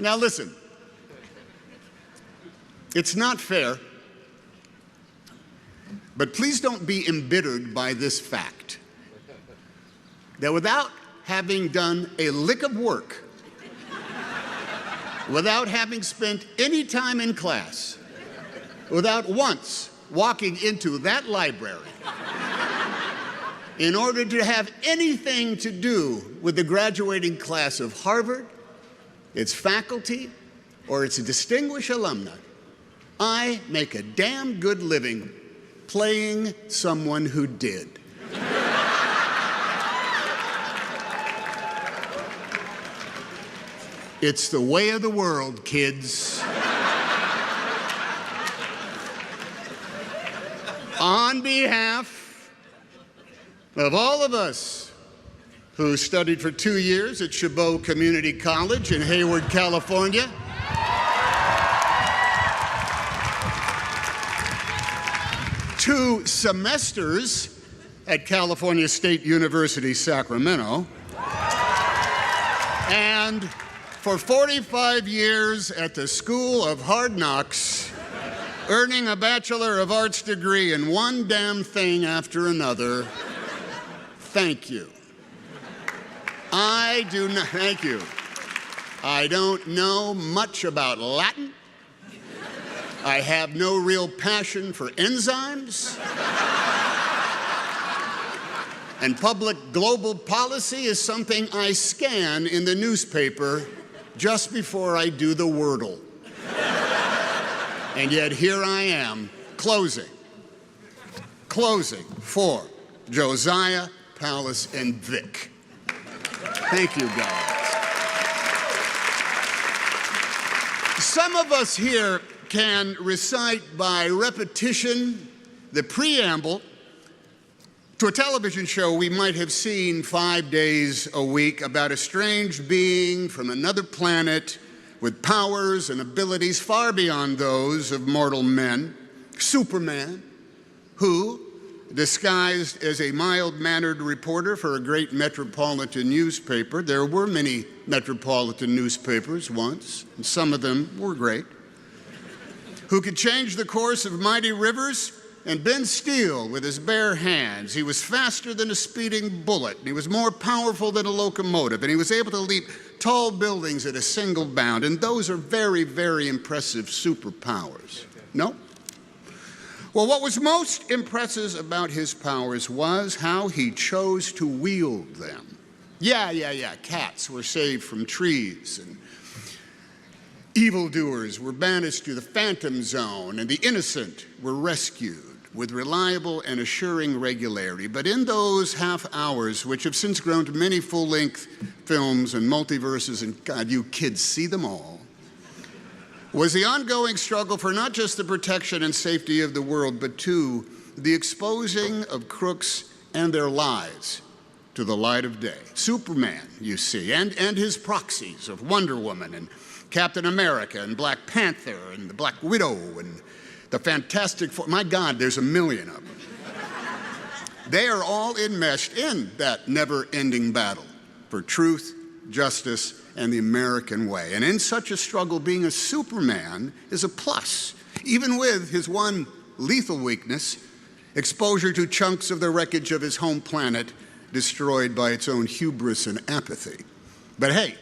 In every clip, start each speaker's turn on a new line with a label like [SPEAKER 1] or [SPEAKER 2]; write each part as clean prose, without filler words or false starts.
[SPEAKER 1] Now listen, it's not fair, but please don't be embittered by this fact that without having done a lick of work, without having spent any time in class, without once walking into that library, in order to have anything to do with the graduating class of Harvard, its faculty, or its distinguished alumni, I make a damn good living playing someone who did. It's the way of the world, kids. On behalf of all of us who studied for 2 years at Chabot Community College in Hayward, California, 2 semesters at California State University, Sacramento, and for 45 years at the School of Hard Knocks, earning a Bachelor of Arts degree in one damn thing after another. Thank you. Thank you. I don't know much about Latin. I have no real passion for enzymes. And public global policy is something I scan in the newspaper just before I do the Wordle. And yet here I am, closing for Josiah, Palace, and Vic. Thank you, guys. Some of us here can recite by repetition the preamble to a television show we might have seen 5 days a week about a strange being from another planet with powers and abilities far beyond those of mortal men, Superman, who, disguised as a mild-mannered reporter for a great metropolitan newspaper — there were many metropolitan newspapers once, and some of them were great — who could change the course of mighty rivers and bend steel with his bare hands. He was faster than a speeding bullet, and he was more powerful than a locomotive, and he was able to leap tall buildings at a single bound, and those are very, very impressive superpowers. No? Well, what was most impressive about his powers was how he chose to wield them. Yeah, cats were saved from trees, and evildoers were banished to the phantom zone, and the innocent were rescued with reliable and assuring regularity. But in those half hours, which have since grown to many full-length films and multiverses, and God, you kids see them all, was the ongoing struggle for not just the protection and safety of the world, but too the exposing of crooks and their lies to the light of day. Superman, you see, and his proxies of Wonder Woman and Captain America and Black Panther and the Black Widow and the Fantastic Four. My God, there's a million of them. They are all enmeshed in that never-ending battle for truth, justice, and the American way. And in such a struggle, being a Superman is a plus, even with his one lethal weakness, exposure to chunks of the wreckage of his home planet destroyed by its own hubris and apathy. But hey,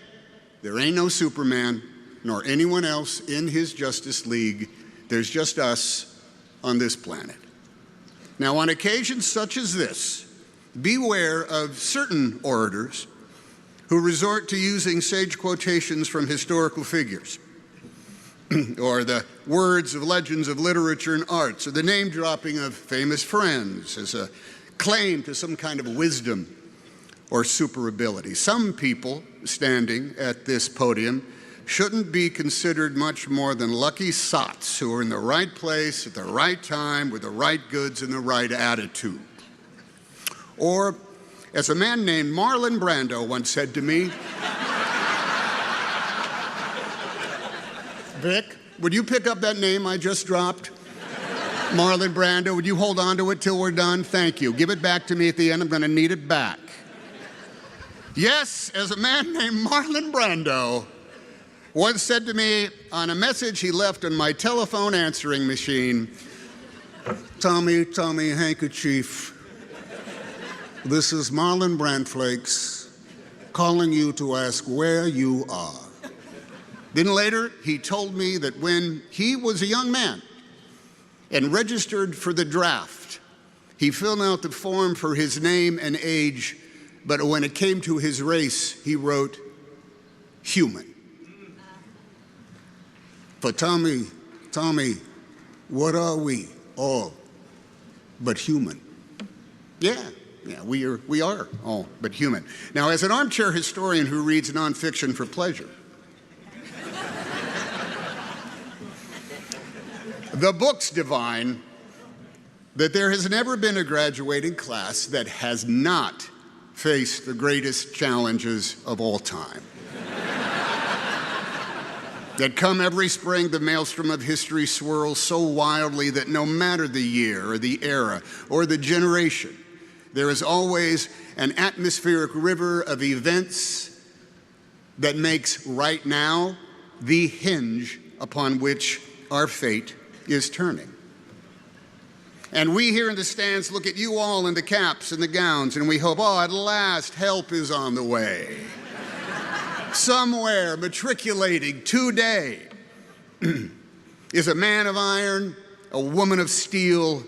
[SPEAKER 1] there ain't no Superman, nor anyone else in his Justice League. There's just us on this planet. Now, on occasions such as this, beware of certain orators who resort to using sage quotations from historical figures, or the words of legends of literature and arts, or the name-dropping of famous friends as a claim to some kind of wisdom or super ability. Some people standing at this podium shouldn't be considered much more than lucky sots who are in the right place at the right time with the right goods and the right attitude. Or, as a man named Marlon Brando once said to me, Vic, would you pick up that name I just dropped? Marlon Brando, would you hold on to it till we're done? Thank you. Give it back to me at the end. I'm going to need it back. Yes, as a man named Marlon Brando once said to me on a message he left on my telephone answering machine, Tommy, handkerchief, this is Marlon Brandflakes calling you to ask where you are. Then later, he told me that when he was a young man and registered for the draft, he filled out the form for his name and age, but when it came to his race, he wrote human. For Tommy, what are we all but human? Yeah, we are all but human. Now, as an armchair historian who reads nonfiction for pleasure, the books divine that there has never been a graduating class that has not faced the greatest challenges of all time. That come every spring, the maelstrom of history swirls so wildly that no matter the year or the era or the generation, there is always an atmospheric river of events that makes right now the hinge upon which our fate is turning. And we here in the stands look at you all in the caps and the gowns, and we hope, oh, at last help is on the way. Somewhere matriculating today is a man of iron, a woman of steel,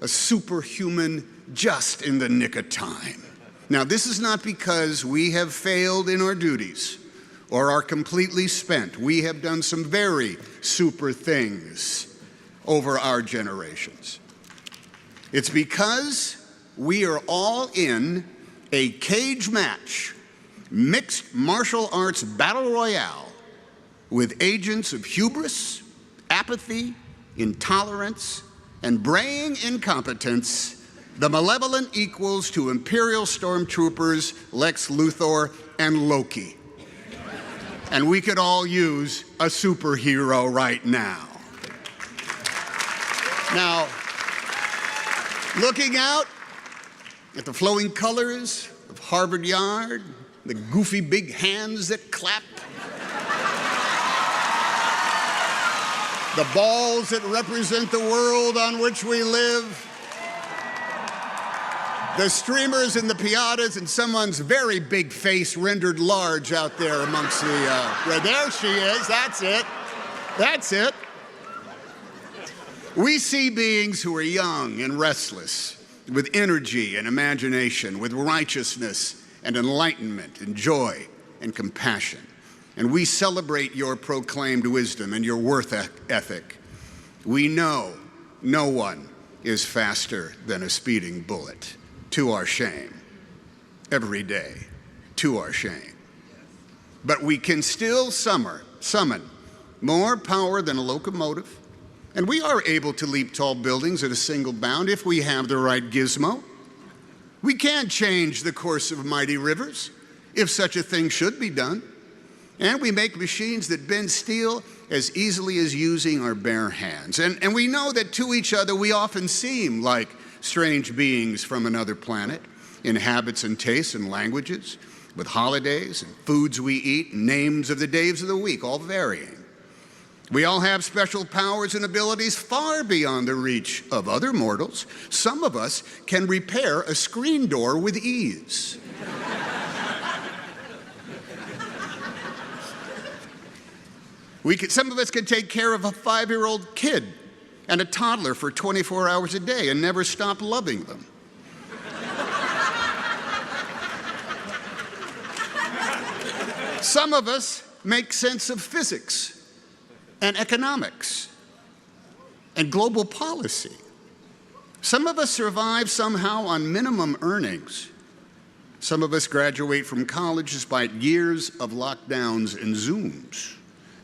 [SPEAKER 1] a superhuman just in the nick of time. Now, this is not because we have failed in our duties or are completely spent. We have done some very super things over our generations. It's because we are all in a cage match, mixed martial arts battle royale with agents of hubris, apathy, intolerance, and braying incompetence, the malevolent equals to Imperial stormtroopers Lex Luthor and Loki. And we could all use a superhero right now. Now, looking out at the flowing colors of Harvard Yard, the goofy big hands that clap, the balls that represent the world on which we live, the streamers and the piatas, and someone's very big face rendered large out there amongst the, there she is, that's it. We see beings who are young and restless, with energy and imagination, with righteousness and enlightenment and joy and compassion. And we celebrate your proclaimed wisdom and your worth ethic. We know no one is faster than a speeding bullet, to our shame, every day, to our shame. But we can still summon more power than a locomotive, and we are able to leap tall buildings at a single bound if we have the right gizmo. We can change the course of mighty rivers, if such a thing should be done. And we make machines that bend steel as easily as using our bare hands. And we know that to each other we often seem like strange beings from another planet, in habits and tastes and languages, with holidays and foods we eat, and names of the days of the week, all varying. We all have special powers and abilities far beyond the reach of other mortals. Some of us can repair a screen door with ease. Some of us can take care of a 5-year-old kid and a toddler for 24 hours a day and never stop loving them. Some of us make sense of physics and economics and global policy. Some of us survive somehow on minimum earnings. Some of us graduate from college despite years of lockdowns and Zooms.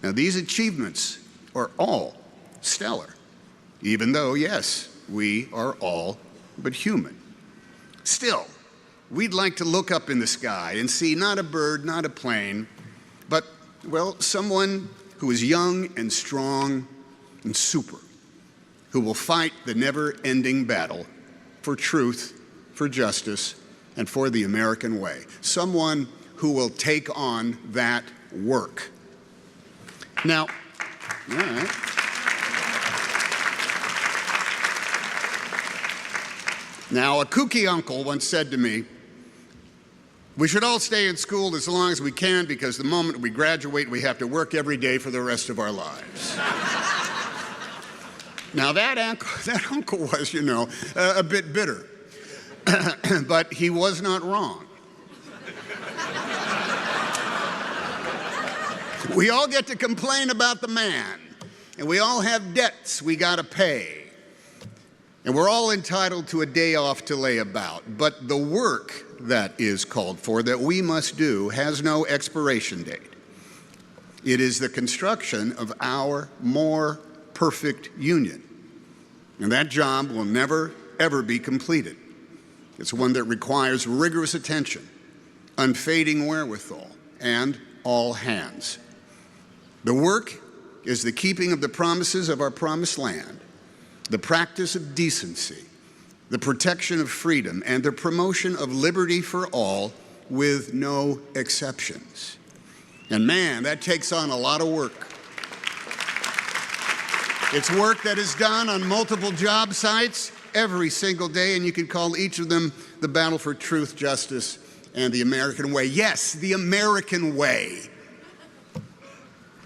[SPEAKER 1] Now, these achievements are all stellar, even though, yes, we are all but human. Still, we'd like to look up in the sky and see not a bird, not a plane, but, well, someone who is young and strong and super, who will fight the never-ending battle for truth, for justice, and for the American way. Someone who will take on that work. Now, all right. Now, a kooky uncle once said to me, we should all stay in school as long as we can because the moment we graduate, we have to work every day for the rest of our lives. Now, that uncle was, a bit bitter, but he was not wrong. We all get to complain about the man, and we all have debts we got to pay. And we're all entitled to a day off to lay about. But the work that is called for, that we must do, has no expiration date. It is the construction of our more perfect union. And that job will never, ever be completed. It's one that requires rigorous attention, unfading wherewithal, and all hands. The work is the keeping of the promises of our promised land, the practice of decency, the protection of freedom, and the promotion of liberty for all with no exceptions. And man, that takes on a lot of work. It's work that is done on multiple job sites every single day, and you can call each of them the battle for truth, justice, and the American way. Yes, the American way.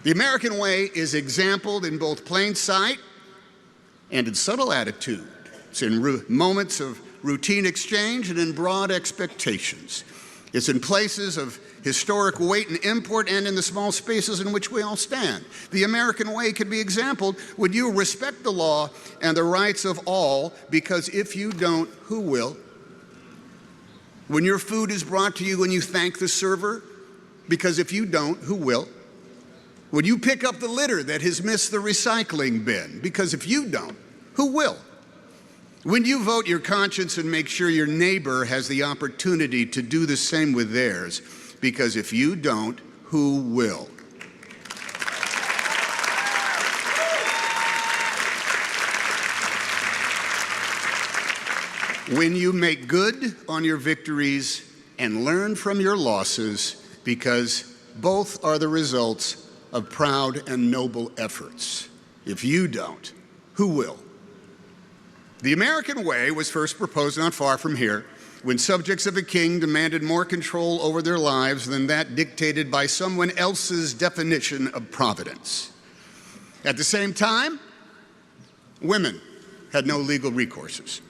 [SPEAKER 1] The American way is exampled in both plain sight and in subtle attitude. It's in moments of routine exchange and in broad expectations. It's in places of historic weight and import and in the small spaces in which we all stand. The American way can be exampled when you respect the law and the rights of all, because if you don't, who will? When your food is brought to you and you thank the server, because if you don't, who will? When you pick up the litter that has missed the recycling bin, because if you don't, who will? When you vote your conscience and make sure your neighbor has the opportunity to do the same with theirs, because if you don't, who will? When you make good on your victories and learn from your losses, because both are the results of proud and noble efforts. If you don't, who will? The American way was first proposed not far from here, when subjects of a king demanded more control over their lives than that dictated by someone else's definition of providence. At the same time, women had no legal recourses.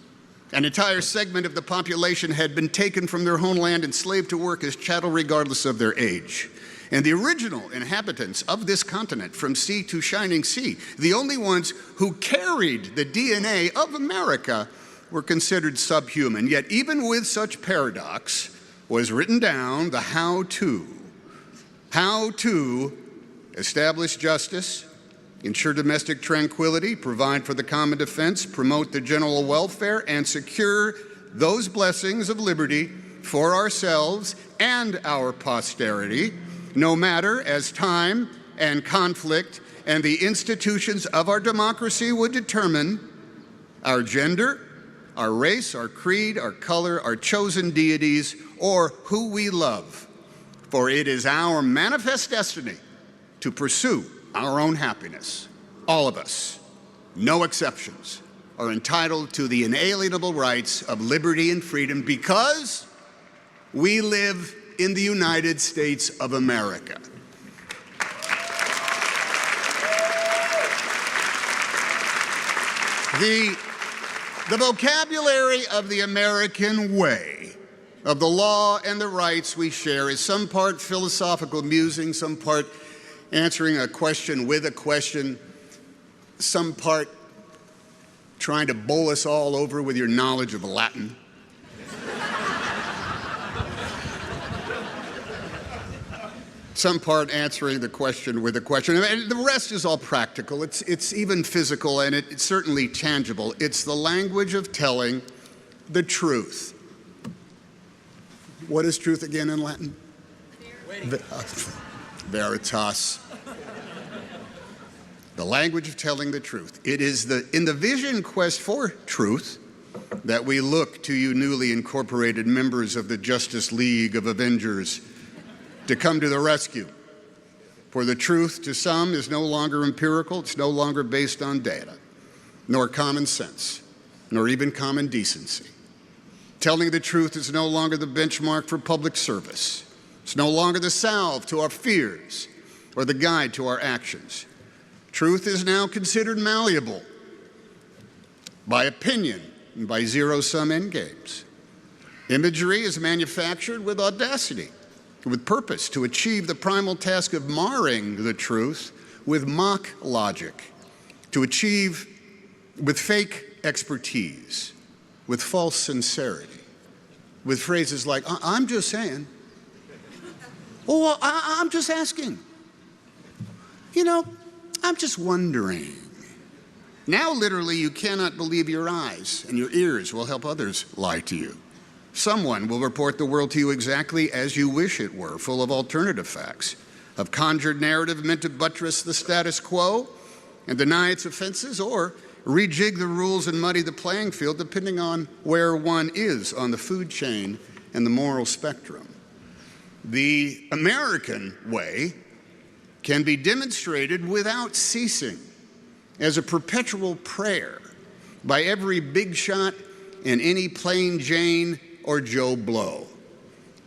[SPEAKER 1] An entire segment of the population had been taken from their homeland and enslaved to work as chattel regardless of their age. And the original inhabitants of this continent, from sea to shining sea, the only ones who carried the DNA of America, were considered subhuman. Yet even with such paradox was written down the how-to. How to establish justice, ensure domestic tranquility, provide for the common defense, promote the general welfare, and secure those blessings of liberty for ourselves and our posterity, no matter as time and conflict and the institutions of our democracy would determine our gender, our race, our creed, our color, our chosen deities, or who we love. For it is our manifest destiny to pursue our own happiness. All of us, no exceptions, are entitled to the inalienable rights of liberty and freedom because we live in the United States of America. The vocabulary of the American way, of the law and the rights we share, is some part philosophical musing, some part answering a question with a question, some part trying to bowl us all over with your knowledge of Latin. Some part answering the question with a question. And the rest is all practical. It's even physical, and it's certainly tangible. It's the language of telling the truth. What is truth again in Latin? Veritas. The language of telling the truth. It is in the vision quest for truth that we look to you newly incorporated members of the Justice League of Avengers to come to the rescue. For the truth to some is no longer empirical, it's no longer based on data, nor common sense, nor even common decency. Telling the truth is no longer the benchmark for public service. It's no longer the salve to our fears or the guide to our actions. Truth is now considered malleable by opinion and by zero-sum endgames. Imagery is manufactured with audacity, with purpose to achieve the primal task of marring the truth with mock logic, to achieve with fake expertise, with false sincerity, with phrases like, I'm just saying, or I'm just asking, I'm just wondering. Now, literally, you cannot believe your eyes, and your ears will help others lie to you. Someone will report the world to you exactly as you wish it were, full of alternative facts, of conjured narrative meant to buttress the status quo and deny its offenses, or rejig the rules and muddy the playing field depending on where one is on the food chain and the moral spectrum. The American way can be demonstrated without ceasing as a perpetual prayer by every big shot and any plain Jane or Joe Blow.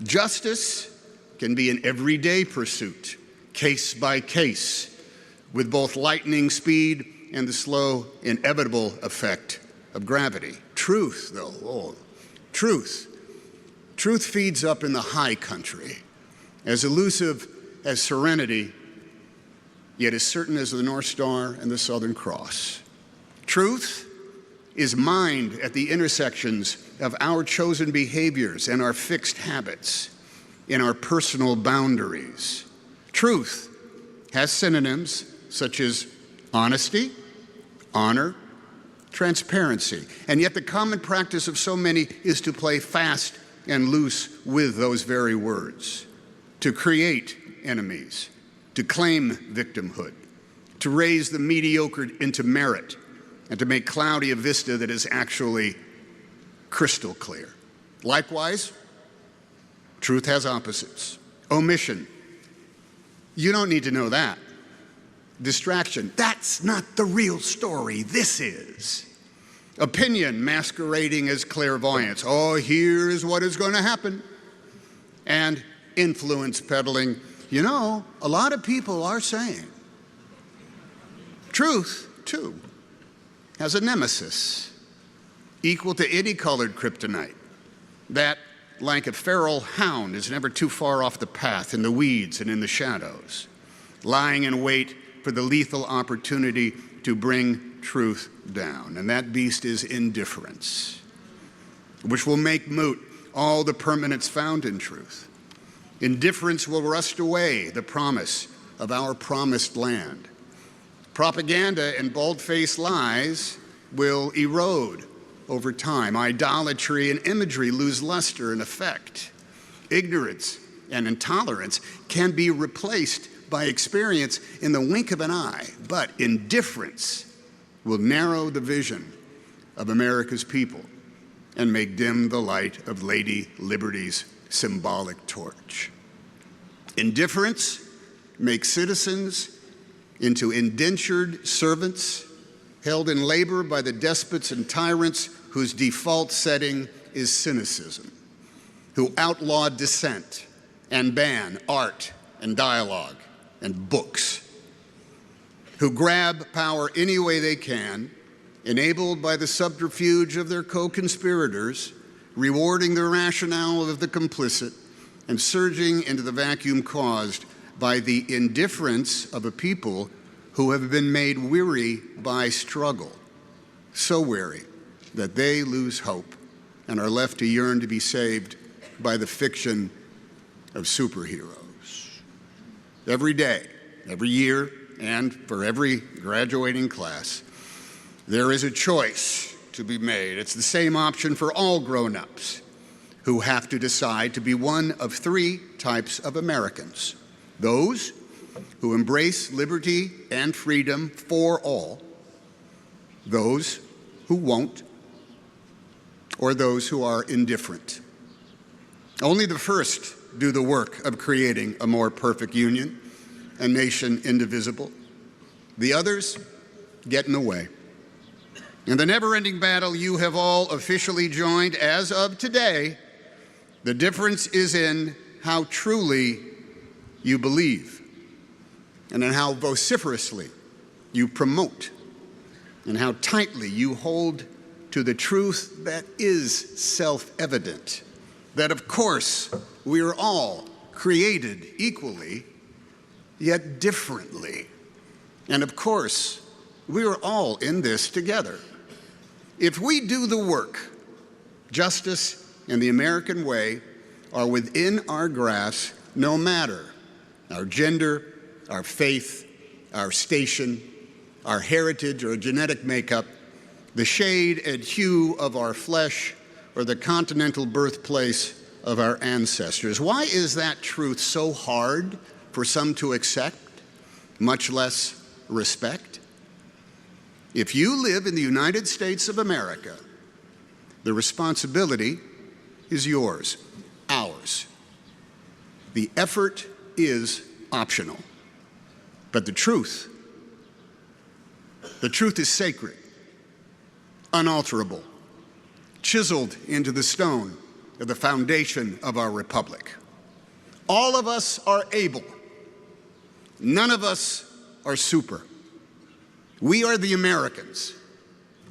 [SPEAKER 1] Justice can be an everyday pursuit, case by case, with both lightning speed and the slow, inevitable effect of gravity. Truth, though, truth. Truth feeds up in the high country, as elusive as serenity, yet as certain as the North Star and the Southern Cross. Truth is mined at the intersections of our chosen behaviors and our fixed habits, in our personal boundaries. Truth has synonyms such as honesty, honor, transparency, and yet the common practice of so many is to play fast and loose with those very words, to create enemies, to claim victimhood, to raise the mediocre into merit, and to make cloudy a vista that is actually crystal clear. Likewise, truth has opposites. Omission. You don't need to know that. Distraction. That's not the real story. This is. Opinion masquerading as clairvoyance. Oh, here's what is going to happen. And influence peddling. A lot of people are saying. Truth, too, has a nemesis equal to any colored kryptonite that, like a feral hound, is never too far off the path in the weeds and in the shadows, lying in wait for the lethal opportunity to bring truth down. And that beast is indifference, which will make moot all the permanence found in truth. Indifference will rust away the promise of our promised land. Propaganda and bald-faced lies will erode over time. Idolatry and imagery lose luster and effect. Ignorance and intolerance can be replaced by experience in the wink of an eye, but indifference will narrow the vision of America's people and make dim the light of Lady Liberty's symbolic torch. Indifference makes citizens into indentured servants held in labor by the despots and tyrants whose default setting is cynicism, who outlaw dissent and ban art and dialogue and books, who grab power any way they can, enabled by the subterfuge of their co-conspirators, rewarding the rationale of the complicit, and surging into the vacuum caused by the indifference of a people who have been made weary by struggle, so weary that they lose hope and are left to yearn to be saved by the fiction of superheroes. Every day, every year, and for every graduating class, there is a choice to be made. It's the same option for all grown-ups who have to decide to be one of three types of Americans: those who embrace liberty and freedom for all, those who won't, or those who are indifferent. Only the first do the work of creating a more perfect union. a nation indivisible. The others get in the way. In the never-ending battle you have all officially joined as of today, the difference is in how truly you believe and in how vociferously you promote and how tightly you hold to the truth that is self-evident, that of course we are all created equally, yet differently. And of course, we are all in this together. If we do the work, justice and the American way are within our grasp, no matter our gender, our faith, our station, our heritage or genetic makeup, the shade and hue of our flesh, or the continental birthplace of our ancestors. Why is that truth so hard for some to accept, much less respect? If you live in the United States of America, the responsibility is yours, ours. The effort is optional. But the truth is sacred, unalterable, chiseled into the stone of the foundation of our republic. All of us are able. None of us are super. We are the Americans.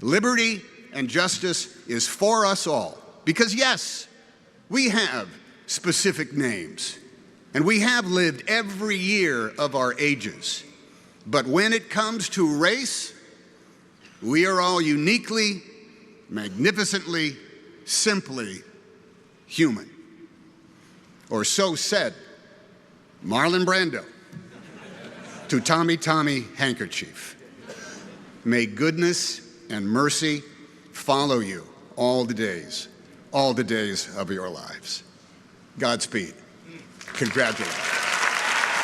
[SPEAKER 1] Liberty and justice is for us all. Because yes, we have specific names, and we have lived every year of our ages. But when it comes to race, we are all uniquely, magnificently, simply human. Or so said Marlon Brando to Tommy Tommy Handkerchief. May goodness and mercy follow you all the days of your lives. Godspeed. Congratulations.